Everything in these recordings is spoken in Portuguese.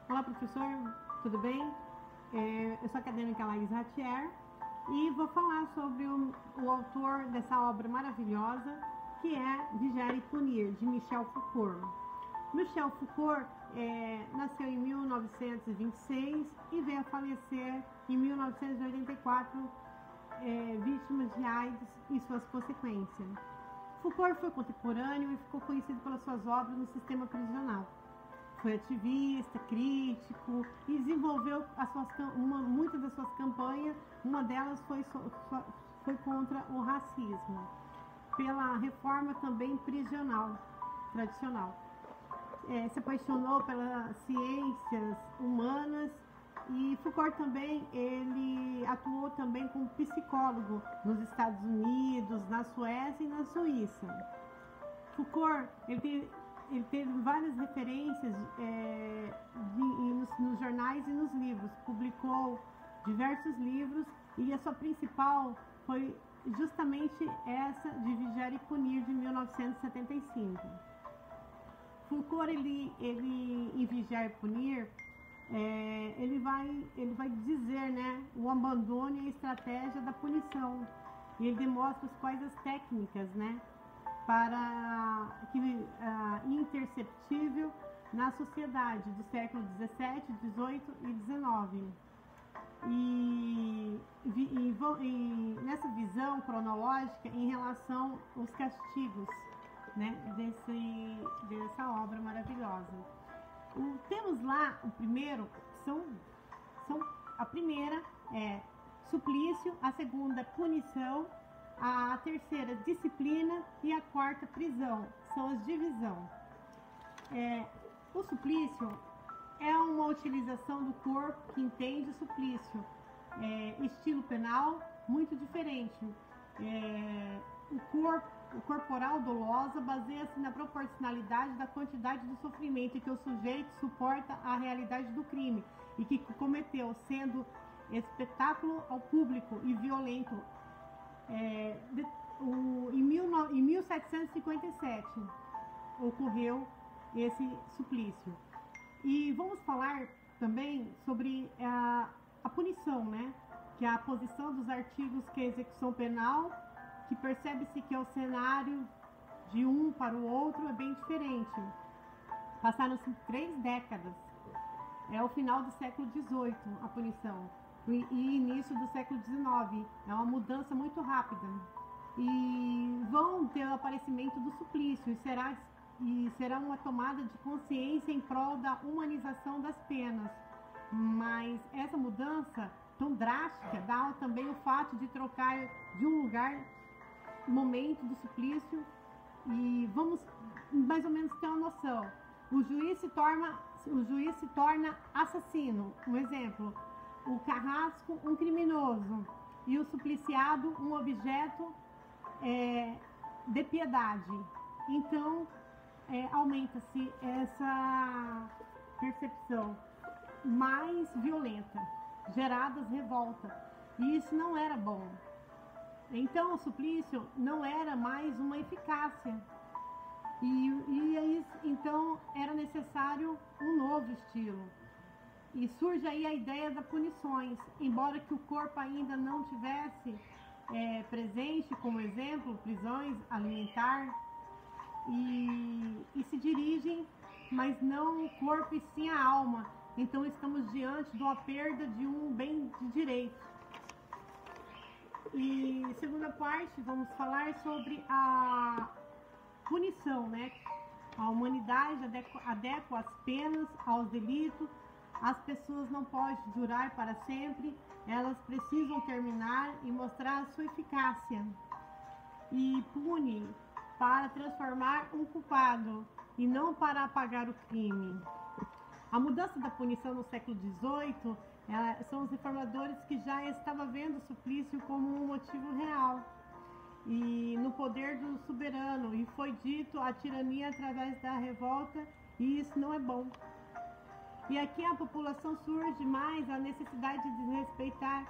Olá, professor, tudo bem? Eu sou a acadêmica Laís Ratier e vou falar sobre o autor dessa obra maravilhosa, que é Vigiar e Punir, de Michel Foucault. Michel Foucault nasceu em 1926 e veio a falecer em 1984, vítima de AIDS e suas consequências. Foucault foi contemporâneo e ficou conhecido pelas suas obras no sistema prisional. Foi ativista, crítico e desenvolveu muitas das suas campanhas. Uma delas foi contra o racismo, pela reforma também prisional tradicional. Se apaixonou pelas ciências humanas e Foucault também ele atuou também como psicólogo nos Estados Unidos, na Suécia e na Suíça. Foucault ele teve várias referências nos jornais e nos livros, publicou diversos livros e a sua principal foi justamente essa de Vigiar e Punir, de 1975. Foucault, em Vigiar e Punir, ele vai dizer, né, o abandono e a estratégia da punição, e ele demonstra quais as técnicas, né, para que imperceptível na sociedade do século XVII, XVIII e XIX. E nessa visão cronológica em relação aos castigos, né, dessa obra maravilhosa. Temos lá o primeiro, a primeira é suplício, a segunda punição, a terceira disciplina e a quarta prisão, são as divisão. O suplício é uma utilização do corpo que entende o suplício, estilo penal muito diferente. O corporal dolosa baseia-se na proporcionalidade da quantidade do sofrimento que o sujeito suporta à realidade do crime e que cometeu, sendo espetáculo ao público e violento. Em 1757 ocorreu esse suplício. E vamos falar também sobre a punição, né? Que é a posição dos artigos que é a execução penal, que percebe-se que o cenário de um para o outro é bem diferente. Passaram-se 3 décadas. É o final do século XVIII a punição e início do século XIX. É uma mudança muito rápida. E vão ter o aparecimento do suplício e será uma tomada de consciência em prol da humanização das penas. Mas essa mudança tão drástica dá também o fato de trocar de um lugar, momento do suplício, e vamos mais ou menos ter uma noção. O juiz se torna assassino, um exemplo, o carrasco um criminoso e o supliciado um objeto de piedade. Então aumenta-se essa percepção mais violenta, geradas revolta, e isso não era bom. Então o suplício não era mais uma eficácia então era necessário um novo estilo, e surge aí a ideia das punições, embora que o corpo ainda não tivesse presente, como exemplo, prisões alimentar, e se dirigem, mas não o corpo e sim a alma. Então estamos diante de uma perda de um bem de direito. E segunda parte, vamos falar sobre a punição, né? A humanidade adequa as penas aos delitos. As pessoas não podem durar para sempre, elas precisam terminar e mostrar a sua eficácia. E pune para transformar um culpado e não para apagar o crime. A mudança da punição no século XVIII são os reformadores que já estavam vendo o suplício como um motivo real e no poder do soberano, e foi dito a tirania através da revolta, e isso não é bom. E aqui a população surge mais a necessidade de respeitar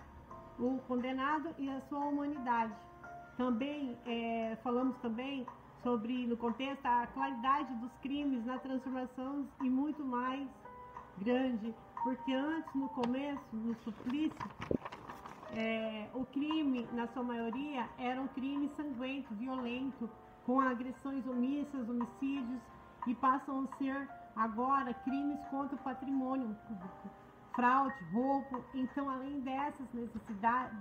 o condenado e a sua humanidade. Também falamos também sobre, no contexto, a claridade dos crimes na transformação e muito mais grande, porque antes, no começo, no suplício, o crime, na sua maioria, era um crime sanguento, violento, com agressões omissas, homicídios, e passam a ser agora crimes contra o patrimônio público, fraude, roubo. Então, além dessas necessidade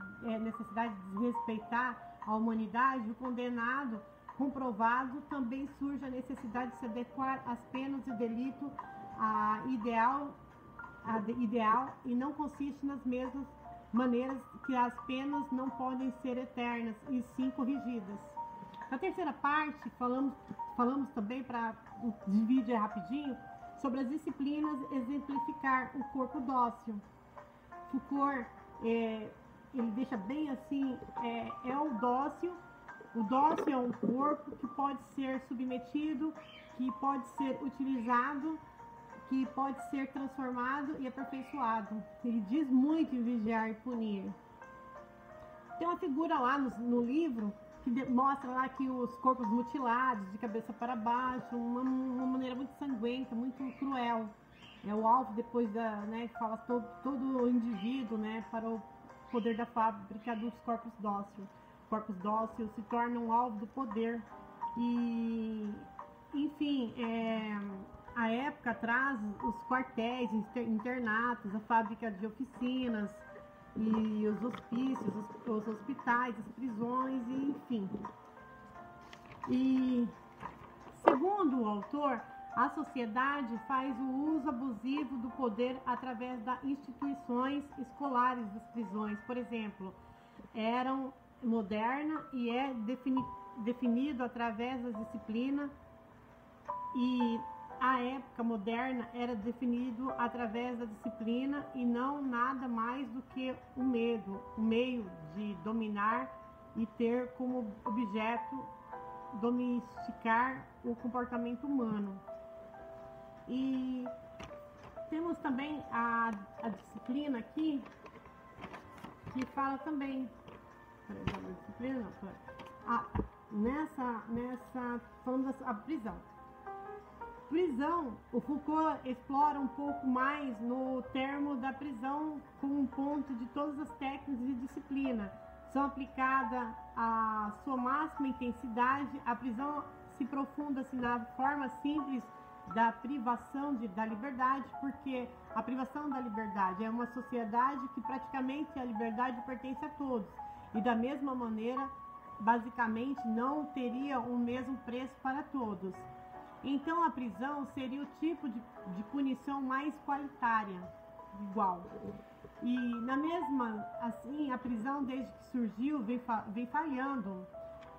de desrespeitar a humanidade, o condenado comprovado também surge a necessidade de se adequar às penas de delito ideal e não consiste nas mesmas maneiras que as penas não podem ser eternas e sim corrigidas. Na terceira parte, falamos também, para dividir rapidinho, sobre as disciplinas exemplificar o corpo dócil. Foucault, ele deixa bem assim, o dócil. O dócil é um corpo que pode ser submetido, que pode ser utilizado, que pode ser transformado e aperfeiçoado. Ele diz muito em vigiar e punir. Tem uma figura lá no livro que mostra lá que os corpos mutilados, de cabeça para baixo, uma maneira muito sanguenta, muito cruel. É o alvo depois fala todo o indivíduo, para o poder da fábrica dos corpos dóceis. Corpos dóceis se tornam alvo do poder. E, enfim, a época traz os quartéis, internatos, a fábrica de oficinas, e os hospícios, os hospitais, as prisões, e enfim. E, segundo o autor, a sociedade faz o uso abusivo do poder através das instituições escolares das prisões. Por exemplo, eram moderna e é definido através da disciplina, e a época moderna era definido através da disciplina e não nada mais do que o medo, o meio de dominar e ter como objeto domesticar o comportamento humano. E temos também a disciplina aqui, que fala também, falando da prisão. Prisão, o Foucault explora um pouco mais no termo da prisão como um ponto de todas as técnicas de disciplina. São aplicadas a sua máxima intensidade. A prisão se aprofunda-se na forma simples da privação da liberdade, porque a privação da liberdade é uma sociedade que praticamente a liberdade pertence a todos. E da mesma maneira, basicamente, não teria o mesmo preço para todos. Então a prisão seria o tipo de punição mais qualitária, igual. E na mesma, assim, a prisão desde que surgiu vem falhando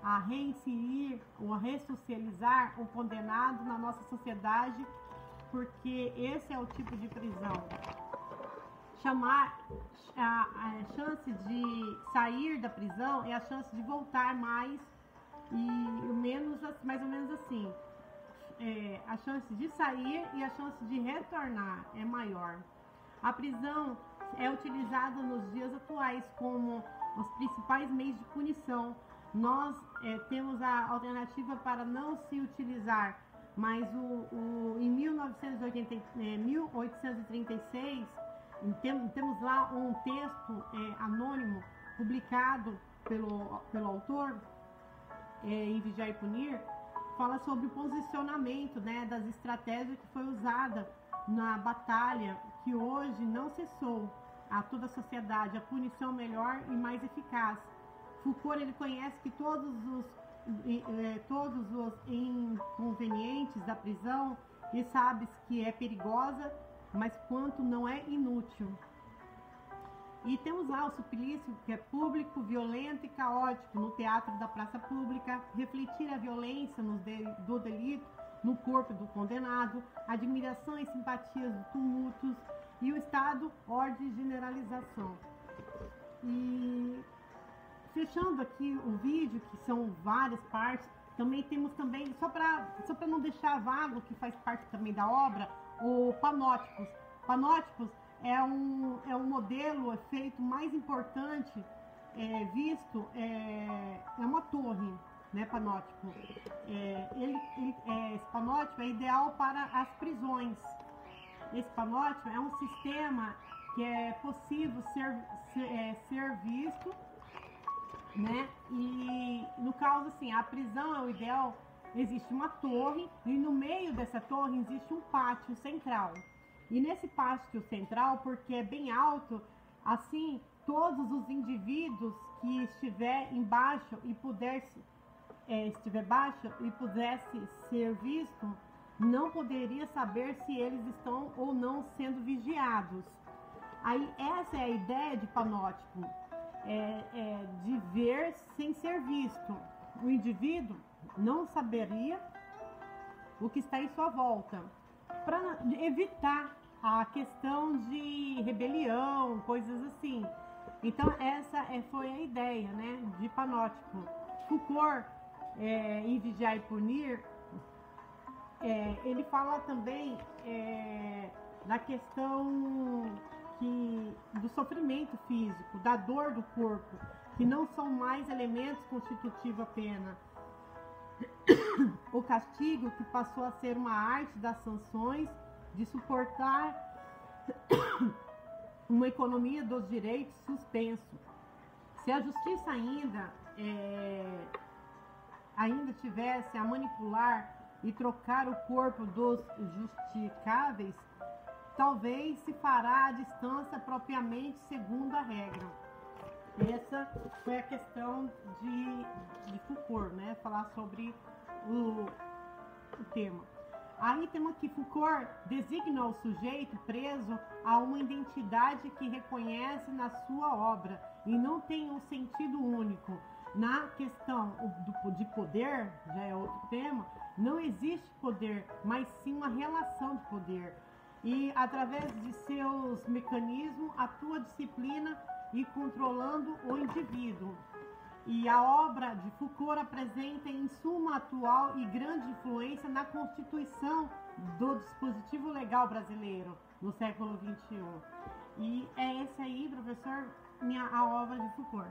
a reinserir ou a ressocializar o condenado na nossa sociedade, porque esse é o tipo de prisão. A chance de sair da prisão é a chance de voltar mais mais ou menos assim. A chance de sair e a chance de retornar é maior. A prisão é utilizada nos dias atuais como os principais meios de punição. Nós temos a alternativa para não se utilizar, mas em 1836 temos lá um texto anônimo publicado pelo autor em Vigiar e Punir, fala sobre o posicionamento das estratégias que foi usada na batalha, que hoje não cessou a toda a sociedade, a punição melhor e mais eficaz. Foucault, ele conhece que todos os inconvenientes da prisão, e sabe que é perigosa, mas quanto não é inútil. E temos lá o suplício, que é público, violento e caótico, no teatro da praça pública, refletir a violência do delito no corpo do condenado, admiração e simpatias dos tumultos, e o estado, ordem e generalização. E fechando aqui o vídeo, que são várias partes, temos também, só para não deixar vago, que faz parte também da obra, o panótipos. Panótipos é um modelo, efeito mais importante visto, é uma torre, panótipo. Esse panótipo é ideal para as prisões. esse panótipo é um sistema que é possível ser visto, né? E no caso assim, a prisão é o ideal. Existe uma torre e no meio dessa torre existe um pátio central. E nesse pátio central, porque é bem alto, assim todos os indivíduos que estiver embaixo e estiver baixo e pudesse ser visto, não poderia saber se eles estão ou não sendo vigiados. Aí essa é a ideia de panótipo, de ver sem ser visto. O indivíduo não saberia o que está em sua volta, para evitar a questão de rebelião, coisas assim. Então essa foi a ideia, né, de panótipo. Foucault, em Vigiar e Punir, ele fala também da questão do sofrimento físico, da dor do corpo, que não são mais elementos constitutivos à pena. O castigo, que passou a ser uma arte das sanções, de suportar uma economia dos direitos suspenso. Se a justiça ainda tivesse a manipular e trocar o corpo dos justicáveis, talvez se fará a distância propriamente segundo a regra. Essa foi a questão de Foucault, né? Falar sobre o tema. Aí temos que Foucault designa o sujeito preso a uma identidade que reconhece na sua obra e não tem um sentido único. Na questão de poder, já é outro tema, não existe poder, mas sim uma relação de poder. E através de seus mecanismos atua disciplina e controlando o indivíduo. E a obra de Foucault apresenta em suma atual e grande influência na constituição do dispositivo legal brasileiro no século XXI. E é esse aí, professor, a obra de Foucault.